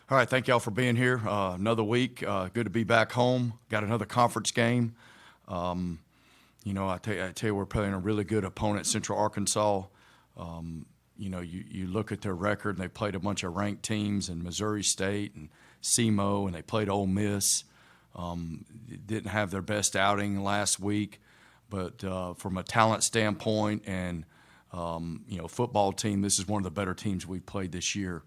All right, thank y'all for being here. Another week. Good to be back home. Got another conference game. I tell you, we're playing a really good opponent, Central Arkansas. You look at their record, and they played a bunch of ranked teams in Missouri State and SEMO, and they played Ole Miss. Didn't have their best outing last week, but from a talent standpoint and football team, this is one of the better teams we've played this year.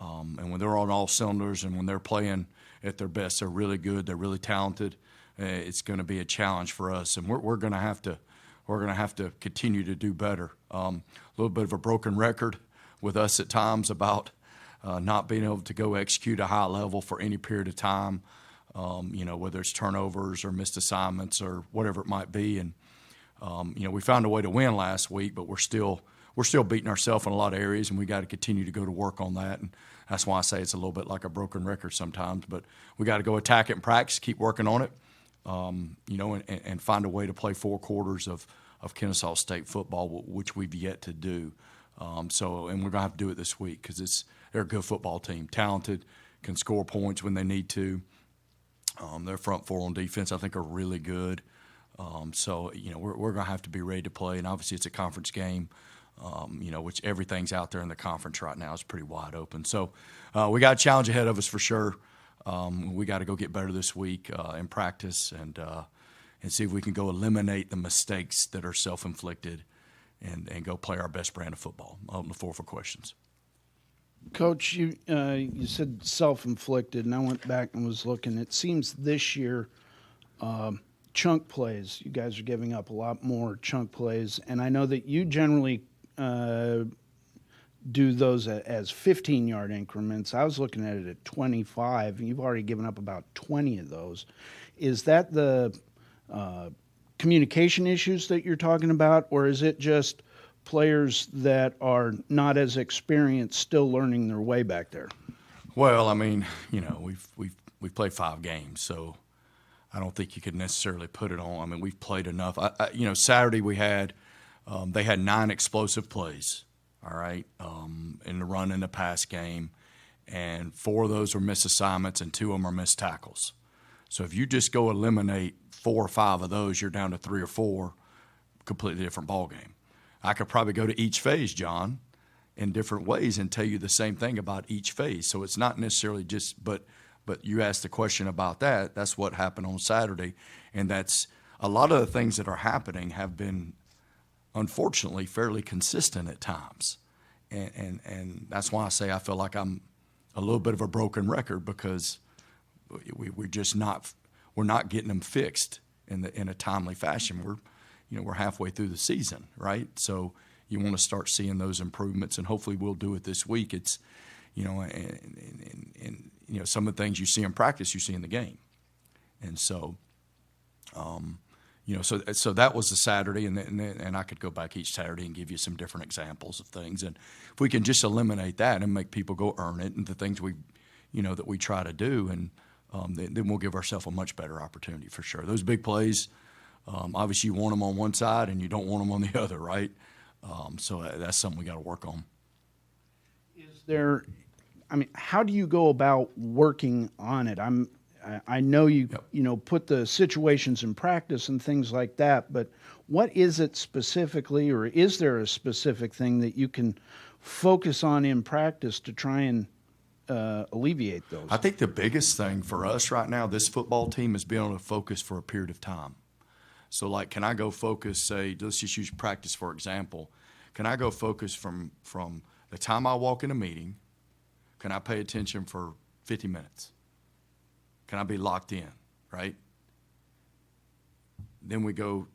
And when they're on all cylinders and when they're playing at their best, they're really good. They're really talented. It's going to be a challenge for us, and we're going to have to continue to do better. A little bit of a broken record with us at times about not being able to go execute a high level for any period of time. Whether it's turnovers or missed assignments or whatever it might be, and we found a way to win last week, but we're still beating ourselves in a lot of areas, and we got to continue to go to work on that. And that's why I say it's a little bit like a broken record sometimes. But we got to go attack it in practice, keep working on it, and find a way to play 4 quarters of Kennesaw State football, which we've yet to do. And we're going to have to do it this week because they're a good football team, talented, can score points when they need to. Their front 4 on defense, I think, are really good. We're going to have to be ready to play. And obviously it's a conference game. Which everything's out there in the conference right now is pretty wide open. So we got a challenge ahead of us for sure. We got to go get better this week in practice and see if we can go eliminate the mistakes that are self-inflicted and go play our best brand of football. I'll open the floor for questions. Coach, you said self-inflicted, and I went back and was looking. It seems this year chunk plays, you guys are giving up a lot more chunk plays, and I know that you generally do those as 15-yard increments. I was looking at it at 25, and you've already given up about 20 of those. Is that the communication issues that you're talking about, or is it just players that are not as experienced still learning their way back there? Well, I mean, we've played 5 games, so I don't think you could necessarily put it on. I mean, we've played enough. Saturday we had they had 9 explosive plays, all right, in the run and the pass game, and 4 of those were missed assignments and 2 of them are missed tackles. So if you just go eliminate 4 or 5 of those, you're down to 3 or 4, completely different ball game. I could probably go to each phase, John, in different ways and tell you the same thing about each phase. So it's not necessarily just, but you asked the question about that. That's what happened on Saturday, and that's a lot of the things that are happening have been, unfortunately, fairly consistent at times, and that's why I say I feel like I'm a little bit of a broken record because we're not getting them fixed in a timely fashion. We're halfway through the season, right? So you want to start seeing those improvements, and hopefully we'll do it this week. It's, some of the things you see in practice, you see in the game. And so, so that was the Saturday, and I could go back each Saturday and give you some different examples of things. And if we can just eliminate that and make people go earn it and the things that we try to do, and then we'll give ourselves a much better opportunity for sure. Those big plays, obviously you want them on one side and you don't want them on the other, right? So that's something we got to work on. How do you go about working on it? I know you put the situations in practice and things like that, but what is it specifically, or is there a specific thing that you can focus on in practice to try and alleviate those? I think the biggest thing for us right now, this football team, is being able to focus for a period of time. So, can I go focus, say, let's just use practice for example. Can I go focus from the time I walk in a meeting, can I pay attention for 50 minutes? Can I be locked in, right? Then we go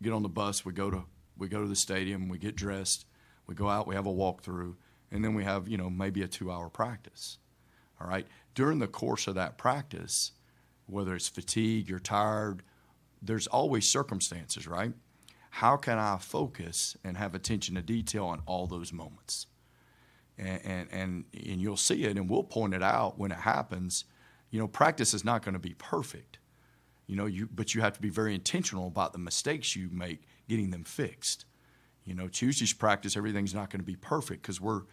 get on the bus, we go to the stadium, we get dressed, we go out, we have a walkthrough, and then we have, maybe a 2-hour practice, all right? During the course of that practice, whether it's fatigue, you're tired, there's always circumstances, right? How can I focus and have attention to detail on all those moments? And you'll see it, and we'll point it out when it happens. Practice is not going to be perfect, but you have to be very intentional about the mistakes you make, getting them fixed. Tuesday's practice, everything's not going to be perfect because we're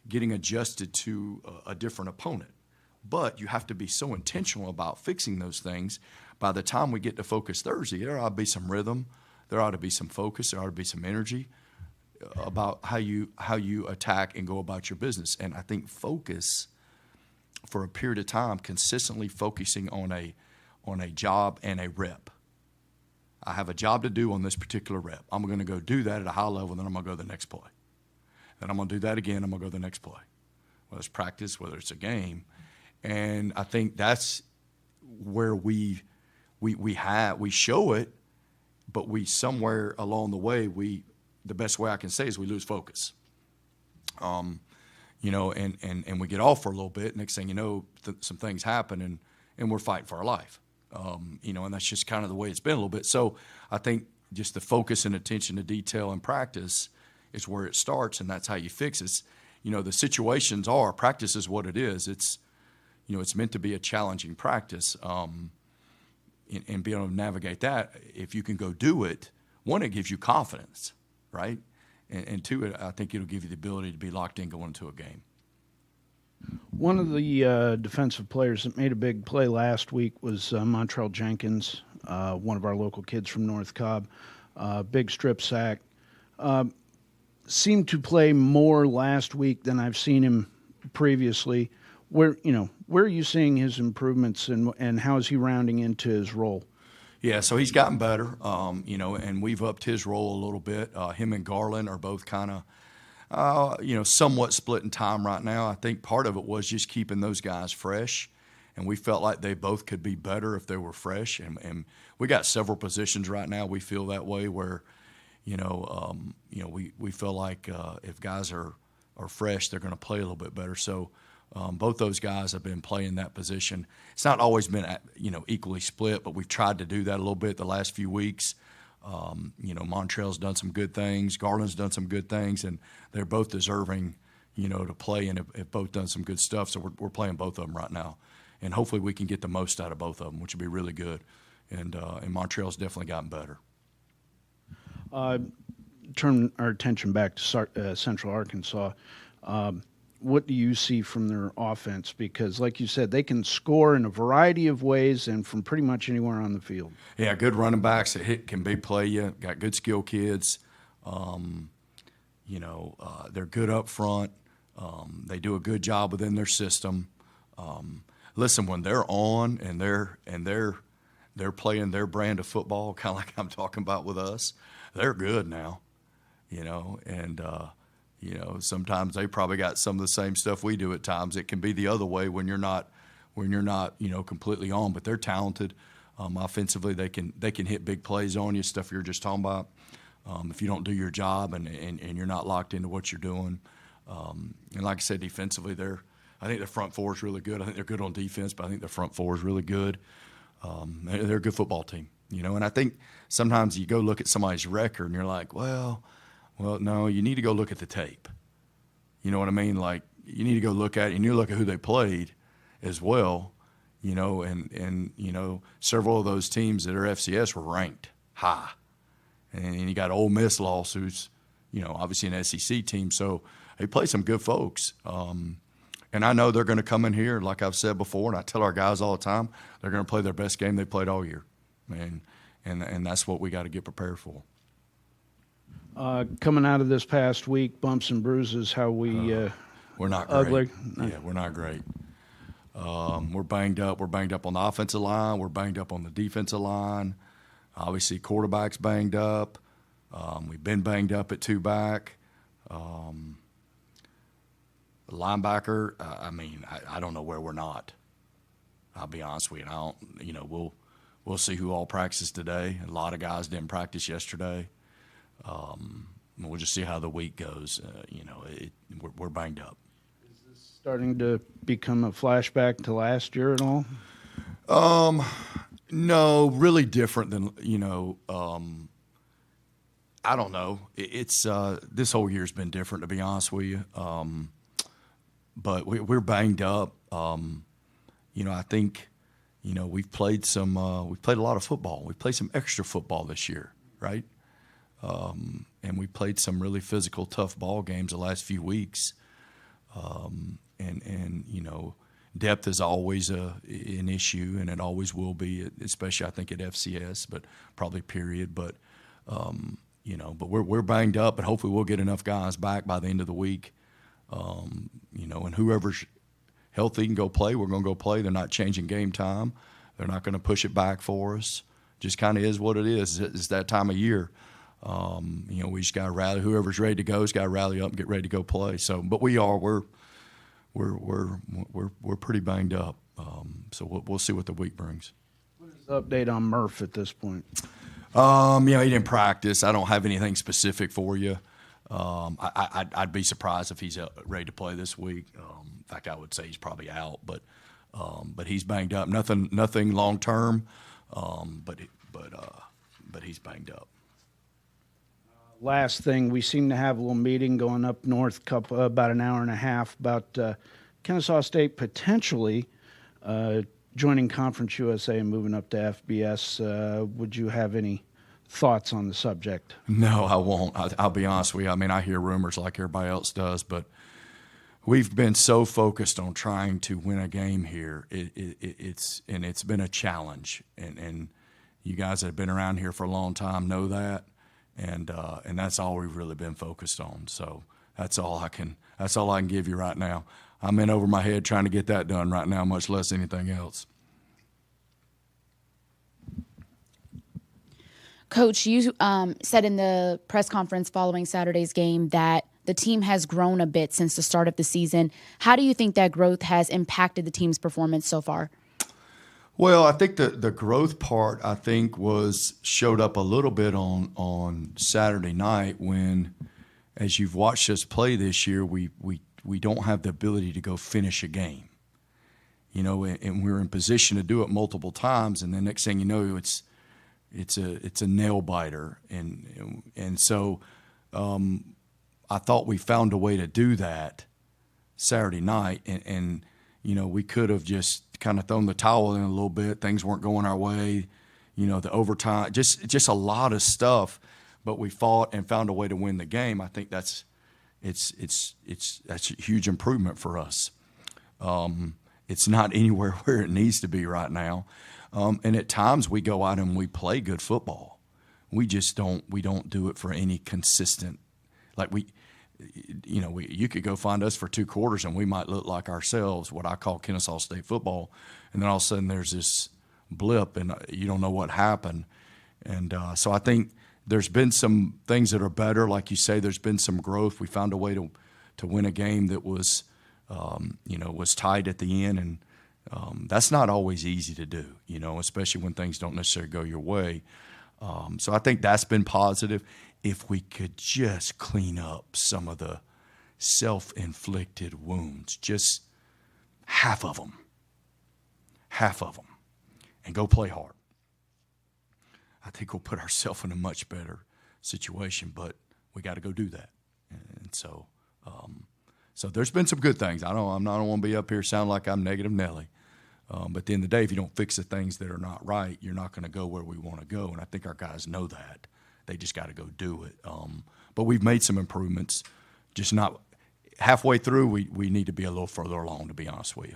getting adjusted to a different opponent. But you have to be so intentional about fixing those things. By the time we get to Focus Thursday, there ought to be some rhythm, there ought to be some focus, there ought to be some energy about how you attack and go about your business. And I think focus for a period of time, consistently focusing on a job and a rep. I have a job to do on this particular rep. I'm going to go do that at a high level, then I'm going to go to the next play. Then I'm going to do that again, I'm going to go to the next play. Whether it's practice, whether it's a game. And I think that's where we show it, but we somewhere along the way, the best way I can say is we lose focus. And we get off for a little bit. Next thing you know, some things happen, and we're fighting for our life. And that's just kind of the way it's been a little bit. So I think just the focus and attention to detail and practice is where it starts, and that's how you fix it. The situations practice is what it is. It's meant to be a challenging practice, and be able to navigate that. If you can go do it, one, it gives you confidence, right? And two, I think it'll give you the ability to be locked in going into a game. One of the defensive players that made a big play last week was Montrell Jenkins, one of our local kids from North Cobb. Big strip sack. Seemed to play more last week than I've seen him previously. Where are you seeing his improvements, and how is he rounding into his role? Yeah, so he's gotten better, and we've upped his role a little bit. Him and Garland are both kind of, somewhat split in time right now. I think part of it was just keeping those guys fresh, and we felt like they both could be better if they were fresh. And we got several positions right now we feel that way where, we feel like if guys are fresh, they're going to play a little bit better. So both those guys have been playing that position. It's not always been, equally split, but we've tried to do that a little bit the last few weeks. Montrell's done some good things. Garland's done some good things, and they're both deserving, to play, and have both done some good stuff. So we're playing both of them right now, and hopefully we can get the most out of both of them, which would be really good. And Montrell's definitely gotten better. Turn our attention back to Central Arkansas. What do you see from their offense? Because, like you said, they can score in a variety of ways and from pretty much anywhere on the field. Yeah, good running backs that can big play you. Got good skill kids. They're good up front. They do a good job within their system. Listen, when they're on and they're playing their brand of football, kind of like I'm talking about with us, they're good now. Sometimes they probably got some of the same stuff we do at times. It can be the other way when you're not, completely on. But they're talented. Offensively, they can hit big plays on you, stuff you're just talking about. If you don't do your job and you're not locked into what you're doing. And like I said, defensively, I think their front four is really good. I think they're good on defense, but I think their front four is really good. They're a good football team, And I think sometimes you go look at somebody's record and you're like, well, no, you need to go look at the tape. You know what I mean? Like, you need to go look at it, and you look at who they played as well, and several of those teams that are FCS were ranked high. And you got Ole Miss loss, who's, obviously an SEC team. So they play some good folks. And I know they're going to come in here, like I've said before, and I tell our guys all the time, they're going to play their best game they played all year. And that's what we got to get prepared for. Coming out of this past week, bumps and bruises, how we're not ugly. Great. Yeah, we're not great. We're banged up. We're banged up on the offensive line. We're banged up on the defensive line. Obviously, quarterback's banged up. We've been banged up at two back. Linebacker, I don't know where we're not. I'll be honest with you. We'll see who all practices today. A lot of guys didn't practice yesterday. We'll just see how the week goes. We're banged up. Is this starting to become a flashback to last year at all? No, really different than, I don't know. It's this whole year's been different, to be honest with you. But we're banged up. I think, we've played a lot of football. We've played some extra football this year, right? And we played some really physical, tough ball games the last few weeks. Depth is always an issue, and it always will be, especially I think at FCS, but probably period. But but we're banged up, but hopefully we'll get enough guys back by the end of the week. And whoever's healthy can go play. We're going to go play. They're not changing game time. They're not going to push it back for us. Just kind of is what it is. It's that time of year. We just got to rally. Whoever's ready to go has got to rally up and get ready to go play. So, but we're pretty banged up. So we'll see what the week brings. What is the update on Murph at this point? He didn't practice. I don't have anything specific for you. I'd be surprised if he's ready to play this week. In fact, I would say he's probably out, but he's banged up. Nothing long term, but he's banged up. Last thing, we seem to have a little meeting going up north, about an hour and a half, about Kennesaw State potentially joining Conference USA and moving up to FBS. Would you have any thoughts on the subject? No, I won't. I'll be honest with you. I hear rumors like everybody else does, but we've been so focused on trying to win a game here. It's been a challenge, and you guys that have been around here for a long time know that, and that's all we've really been focused on. So that's all I can give you right now. I'm in over my head trying to get that done right now, much less anything else. Coach, you said in the press conference following Saturday's game that the team has grown a bit since the start of the season. How do you think that growth has impacted the team's performance so far? Well, I think the growth part, showed up a little bit on Saturday night when, as you've watched us play this year, we don't have the ability to go finish a game. And we're in position to do it multiple times, and the next thing you know, it's a nail biter, and so I thought we found a way to do that Saturday night, and we could have just kind of thrown the towel in a little bit. Things weren't going our way, the overtime, just a lot of stuff, but we fought and found a way to win the game. I think that's a huge improvement for us. It's not anywhere where it needs to be right now. And at times we go out and we play good football. We just don't do it for any consistent, you could go find us for 2 quarters and we might look like ourselves, what I call Kennesaw State football. And then all of a sudden there's this blip and you don't know what happened. And so I think there's been some things that are better. Like you say, there's been some growth. We found a way to win a game that was tight at the end. And that's not always easy to do, especially when things don't necessarily go your way. So I think that's been positive. If we could just clean up some of the self-inflicted wounds, just half of them, and go play hard, I think we'll put ourselves in a much better situation, but we got to go do that. And so there's been some good things. I don't want to be up here sound like I'm negative Nelly. But at the end of the day, if you don't fix the things that are not right, you're not going to go where we want to go. And I think our guys know that. They just got to go do it. But we've made some improvements. Just not halfway through, we need to be a little further along, to be honest with you.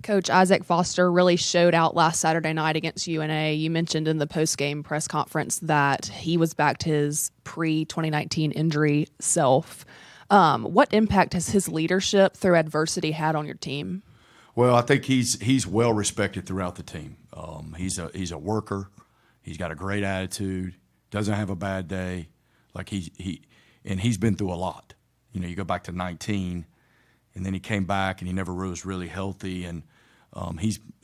Coach Isaac Foster really showed out last Saturday night against UNA. You mentioned in the post-game press conference that he was back to his pre-2019 injury self. What impact has his leadership through adversity had on your team? Well, I think he's well respected throughout the team. He's a worker. He's got a great attitude. Doesn't have a bad day. He's been through a lot. You go back to 19, and then he came back and he never was really healthy. And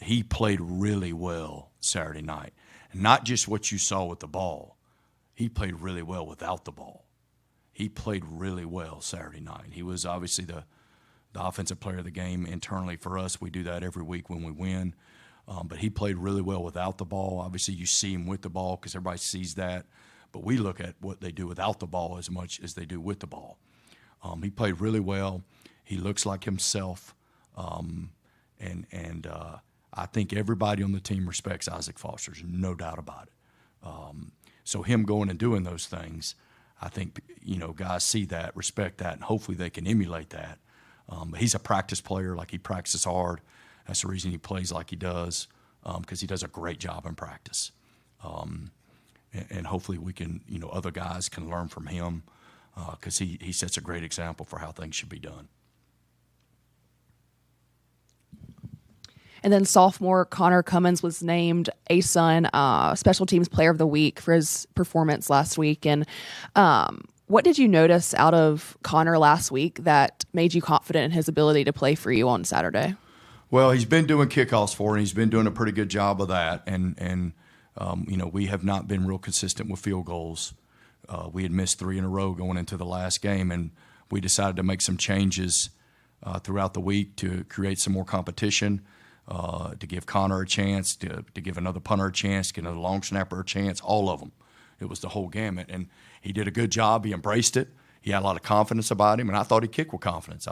he played really well Saturday night, and not just what you saw with the ball. He played really well without the ball. He played really well Saturday night. He was obviously the offensive player of the game internally for us. We do that every week when we win. But he played really well without the ball. Obviously, you see him with the ball because everybody sees that. But we look at what they do without the ball as much as they do with the ball. He played really well. He looks like himself. And I think everybody on the team respects Isaac Foster. There's no doubt about it. So him going and doing those things, I think, guys see that, respect that, and hopefully they can emulate that. But he's a practice player. Like, he practices hard. That's the reason he plays like he does, because he does a great job in practice. And hopefully we can, other guys can learn from him, because he sets a great example for how things should be done. And then sophomore Connor Cummins was named ASUN Special Teams Player of the Week for his performance last week. And what did you notice out of Connor last week that made you confident in his ability to play for you on Saturday? Well, he's been doing kickoffs for, and he's been doing a pretty good job of that. And we have not been real consistent with field goals. We had missed 3 in a row going into the last game, and we decided to make some changes throughout the week to create some more competition, to give Connor a chance, to give another punter a chance, give another long snapper a chance, all of them. It was the whole gamut, and he did a good job. He embraced it. He had a lot of confidence about him, and I thought he kicked with confidence.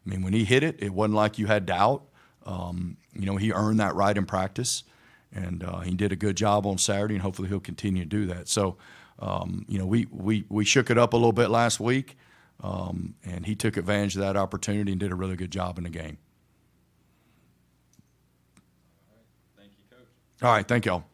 When he hit it, it wasn't like you had doubt. He earned that right in practice, and he did a good job on Saturday, and hopefully he'll continue to do that. So, we shook it up a little bit last week, and he took advantage of that opportunity and did a really good job in the game. Thank you, Coach. All right, thank y'all.